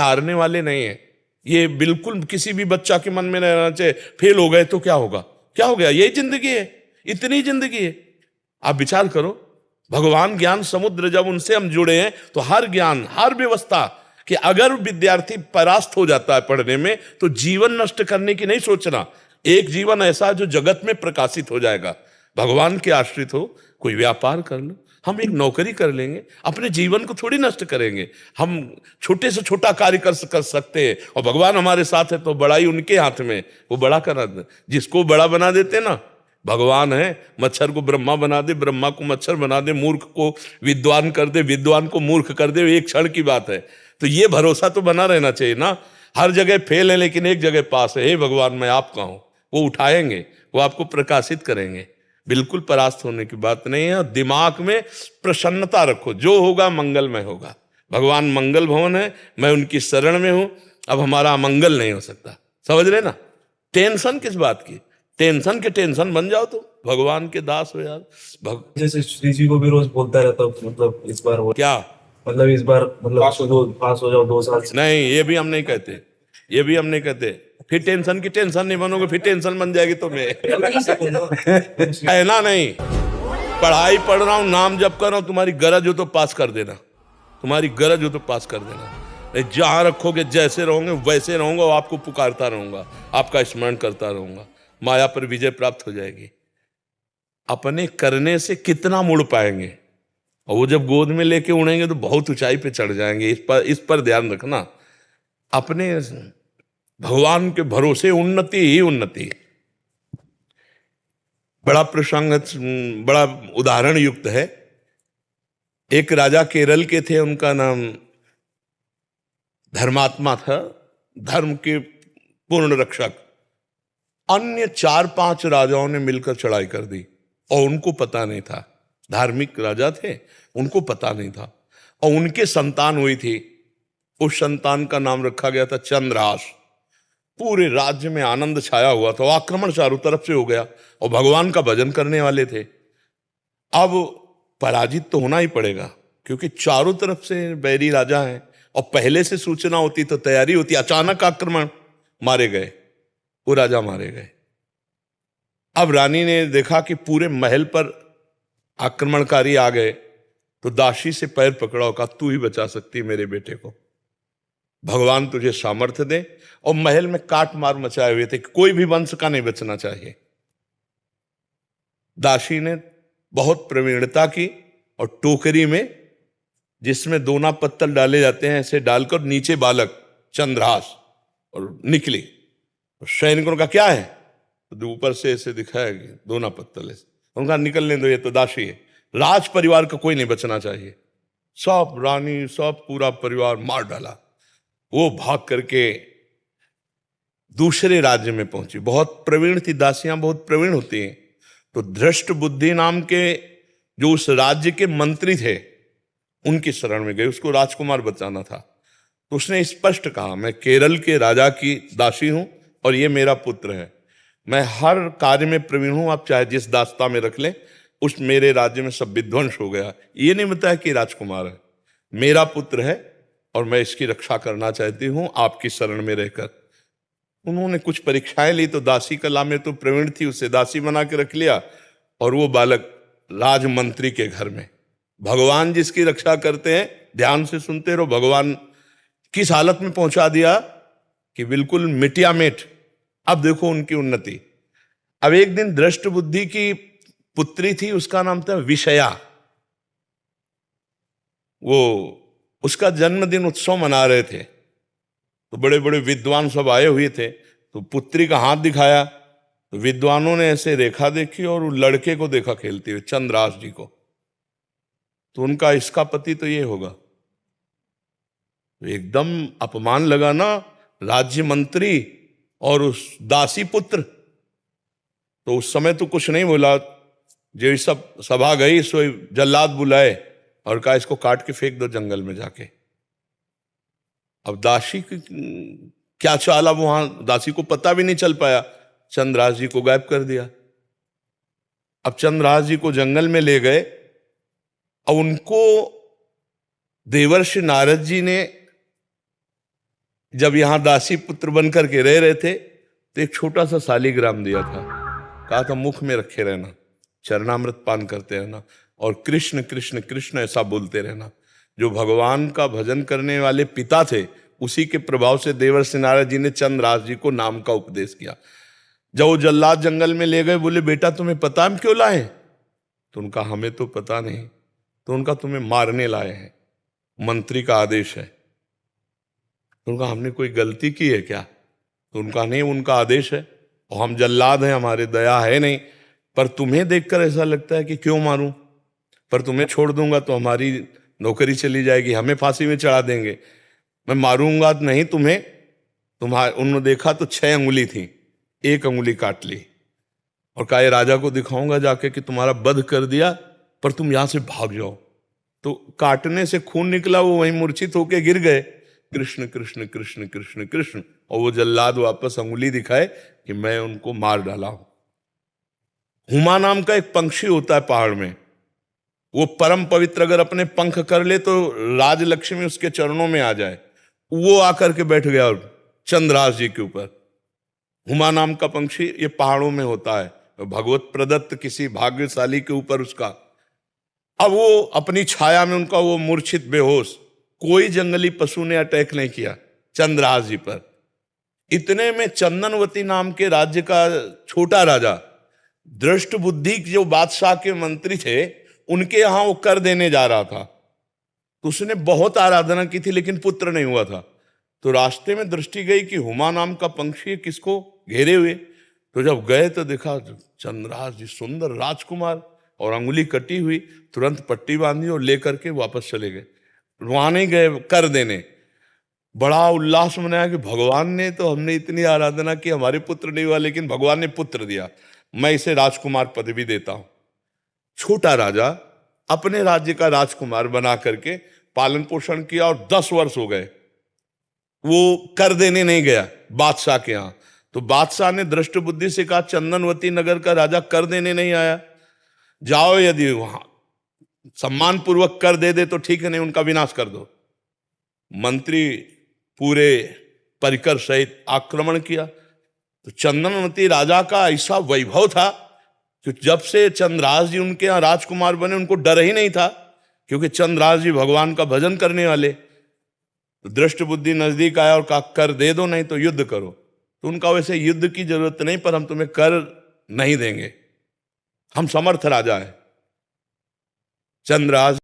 हारने वाले नहीं है। ये बिल्कुल किसी भी बच्चा के मन में नहीं रहना चाहिए फेल हो गए तो क्या होगा, क्या हो गया, यही जिंदगी है, इतनी जिंदगी है। आप विचार करो, भगवान ज्ञान समुद्र, जब उनसे हम जुड़े हैं तो हर ज्ञान, हर व्यवस्था, कि अगर विद्यार्थी परास्त हो जाता है पढ़ने में तो जीवन नष्ट करने की नहीं सोचना। एक जीवन ऐसा जो जगत में प्रकाशित हो जाएगा। भगवान के आश्रित हो, कोई व्यापार कर लो, हम एक नौकरी कर लेंगे, अपने जीवन को थोड़ी नष्ट करेंगे। हम छोटे से छोटा कार्य कर सकते हैं, और भगवान हमारे साथ है तो बड़ाई उनके हाथ में, वो बड़ा करा दे। जिसको बड़ा बना देते ना, भगवान है। मच्छर को ब्रह्मा बना दे, ब्रह्मा को मच्छर बना दे, मूर्ख को विद्वान कर दे, विद्वान को मूर्ख कर दे, एक क्षण की बात है। तो ये भरोसा तो बना रहना चाहिए ना। हर जगह फेल है लेकिन एक जगह पास है। हे भगवान, मैं आपका हूं। वो उठाएंगे, वो आपको प्रकाशित करेंगे। बिल्कुल परास्त होने की बात नहीं है। दिमाग में प्रसन्नता रखो, जो होगा मंगलमय होगा। भगवान मंगल भवन है, मैं उनकी शरण में हूं। अब हमारा अमंगल नहीं हो सकता, समझ रहे ना। टेंशन किस बात की, टेंशन के टेंशन बन जाओ तो भगवान के दास हो यार। जैसे श्री जी को भी रोज बोलता रहता हूँ, मतलब इस बार वो क्या, मतलब इस बार मतलब पास हो जाओ 2 साल से। नहीं, ये भी हम नहीं कहते, ये भी हम नहीं कहते। फिर टेंशन की टेंशन नहीं बनोगे, फिर टेंशन बन जाएगी तुम्हें। कहना नहीं, पढ़ाई पढ़ रहा हूं, नाम जप कर रहा हूं, तुम्हारी गरज हो तो पास कर देना, तुम्हारी गरज हो तो पास कर देना। जहां रखोगे जैसे रहोगे वैसे रहूंगा, और आपको पुकारता रहूंगा, आपका स्मरण करता रहूंगा, माया पर विजय प्राप्त हो जाएगी। अपने करने से कितना मुड़ पाएंगे, और वो जब गोद में लेके उड़ेंगे तो बहुत ऊंचाई पे चढ़ जाएंगे। इस पर ध्यान रखना। अपने भगवान के भरोसे उन्नति ही उन्नति। बड़ा प्रसंग, बड़ा उदाहरण युक्त है। एक राजा केरल के थे, उनका नाम धर्मात्मा था, धर्म के पूर्ण रक्षक। अन्य 4-5 राजाओं ने मिलकर चढ़ाई कर दी और उनको पता नहीं था। धार्मिक राजा थे, उनको पता नहीं था। और उनके संतान हुई थी, उस संतान का नाम रखा गया था चंद्रहास। पूरे राज्य में आनंद छाया हुआ था, आक्रमण चारों तरफ से हो गया, और भगवान का भजन करने वाले थे। अब पराजित तो होना ही पड़ेगा, क्योंकि चारों तरफ से बैरी राजा हैं, और पहले से सूचना होती तो तैयारी होती। अचानक आक्रमण, मारे गए, वो राजा मारे गए। अब रानी ने देखा कि पूरे महल पर आक्रमणकारी आ गए, तो दासी से पैर पकड़ा और कहा, तू ही बचा सकती है मेरे बेटे को, भगवान तुझे सामर्थ्य दे। और महल में काट मार मचाए हुए थे कि कोई भी वंश का नहीं बचना चाहिए। दासी ने बहुत प्रवीणता की, और टोकरी में, जिसमें दोना पत्तल डाले जाते हैं, ऐसे डालकर नीचे बालक चंद्रहास, और निकली। तो सैनिकों का क्या है, तो ऊपर से ऐसे दिखाया कि दोना पत्तल है। उनका निकलने दो, ये तो दासी है, राज परिवार का कोई नहीं बचना चाहिए। सब रानी, सब पूरा परिवार मार डाला। वो भाग करके दूसरे राज्य में पहुंची। बहुत प्रवीण थी, दासियां बहुत प्रवीण होती हैं। तो धृष्ट बुद्धि नाम के जो उस राज्य के मंत्री थे, उनकी शरण में गई, उसको राजकुमार बचाना था। तो उसने स्पष्ट कहा, मैं केरल के राजा की दासी हूं और ये मेरा पुत्र है, मैं हर कार्य में प्रवीण हूं, आप चाहे जिस दास्ता में रख लें। उस मेरे राज्य में सब विध्वंस हो गया, ये नहीं बताया कि राजकुमार है, मेरा पुत्र है और मैं इसकी रक्षा करना चाहती हूं आपकी शरण में रहकर। उन्होंने कुछ परीक्षाएं ली, तो दासी कला में तो प्रवीण थी, उसे दासी बना के रख लिया, और वो बालक राजमंत्री के घर में। भगवान जिसकी रक्षा करते हैं, ध्यान से सुनते रहो, भगवान किस हालत में पहुंचा दिया कि बिल्कुल मिटिया मेट। अब देखो उनकी उन्नति। अब एक दिन दृष्ट बुद्धि की पुत्री थी, उसका नाम था विषया। वो उसका जन्मदिन उत्सव मना रहे थे, तो बड़े बड़े विद्वान सब आए हुए थे। तो पुत्री का हाथ दिखाया, तो विद्वानों ने ऐसे रेखा देखी और वो लड़के को देखा खेलते हुए, चंद्रहास जी को। तो उनका, इसका पति तो ये होगा। तो एकदम अपमान लगा ना, राज्य मंत्री और उस दासी पुत्र। तो उस समय तो कुछ नहीं बोला, जो सब सभा गई सो जल्लाद बुलाए और कहा, इसको काट के फेंक दो जंगल में जाके। अब दासी की क्या चाला, वहां दासी को पता भी नहीं चल पाया, चंद्रहास जी को गायब कर दिया। अब चंद्रहास जी को जंगल में ले गए, और उनको देवर्षि नारद जी ने जब यहां दासी पुत्र बन करके रह रहे थे तो एक छोटा सा शालिग्राम दिया था, कहा था मुख में रखे रहना, चरणामृत पान करते रहना और कृष्ण कृष्ण कृष्ण ऐसा बोलते रहना। जो भगवान का भजन करने वाले पिता थे, उसी के प्रभाव से देवर्षि नारद जी ने चंद्रराज जी को नाम का उपदेश किया। जब वो जल्लाद जंगल में ले गए, बोले बेटा तुम्हें पता हम क्यों लाए? तो उनका हमें तो पता नहीं। तो उनका तुम्हें मारने लाए हैं, मंत्री का आदेश है। तो उनका हमने कोई गलती की है क्या? तो उनका नहीं, उनका आदेश है और हम जल्लाद हैं, हमारे दया है नहीं, पर तुम्हें देखकर ऐसा लगता है कि क्यों मारूं, पर तुम्हें छोड़ दूंगा तो हमारी नौकरी चली जाएगी, हमें फांसी में चढ़ा देंगे। मैं मारूंगा नहीं तुम्हें। तुम्हारे उन्होंने देखा तो 6 अंगुली थी, 1 अंगुली काट ली और कहा ये राजा को दिखाऊंगा जाके कि तुम्हारा वध कर दिया, पर तुम यहां से भाग जाओ। तो काटने से खून निकला, वो वहीं मूर्छित होके गिर गए। कृष्ण कृष्ण कृष्ण कृष्ण कृष्ण, और वो जल्लाद वापस अंगुली दिखाए कि मैं उनको मार डाला हूं। हुमा नाम का एक पंक्षी होता है पहाड़ में, वो परम पवित्र, अगर अपने पंख कर ले तो राजलक्ष्मी उसके चरणों में आ जाए। वो आकर के बैठ गया चंद्रहास जी के ऊपर। हुमा नाम का पंक्षी ये पहाड़ों में होता है, भगवत प्रदत्त किसी भाग्यशाली के ऊपर उसका। अब वो अपनी छाया में उनका वो मूर्छित बेहोश, कोई जंगली पशु ने अटैक नहीं किया चंद्रहास जी पर। इतने में चंदनवती नाम के राज्य का छोटा राजा, दृष्ट बुद्धि जो बादशाह के मंत्री थे, उनके यहां वो कर देने जा रहा था। तो उसने बहुत आराधना की थी लेकिन पुत्र नहीं हुआ था। तो रास्ते में दृष्टि गई कि हुमा नाम का पंक्षी किसको घेरे हुए। तो जब गए तो देखा चंद्रहास जी सुंदर राजकुमार और अंगुली कटी हुई, तुरंत पट्टी बांधी और लेकर के वापस चले गए। वहां नहीं गए कर देने, बड़ा उल्लास मनाया कि भगवान ने तो, हमने इतनी आराधना की, हमारे पुत्र नहीं हुआ लेकिन भगवान ने पुत्र दिया, मैं इसे राजकुमार पदवी देता हूं। छोटा राजा अपने राज्य का राजकुमार बना करके पालन पोषण किया और 10 वर्ष हो गए। वो कर देने नहीं गया बादशाह के यहां। तो बादशाह ने दृष्ट बुद्धि से कहा चंदनवती नगर का राजा कर देने नहीं आया, जाओ यदि वहां सम्मान पूर्वक कर दे तो ठीक है, नहीं उनका विनाश कर दो। मंत्री पूरे परिकर सहित आक्रमण किया। तो चंदनवती राजा का ऐसा वैभव था कि जब से चंद्रहास जी उनके यहाँ राजकुमार बने, उनको डर ही नहीं था, क्योंकि चंद्रहास जी भगवान का भजन करने वाले। तो दृष्ट बुद्धि नजदीक आया और कहा कर दे दो, नहीं तो युद्ध करो। तो उनका वैसे युद्ध की जरूरत नहीं, पर हम तुम्हें कर नहीं देंगे, हम समर्थ राजा हैं। चंद्रहास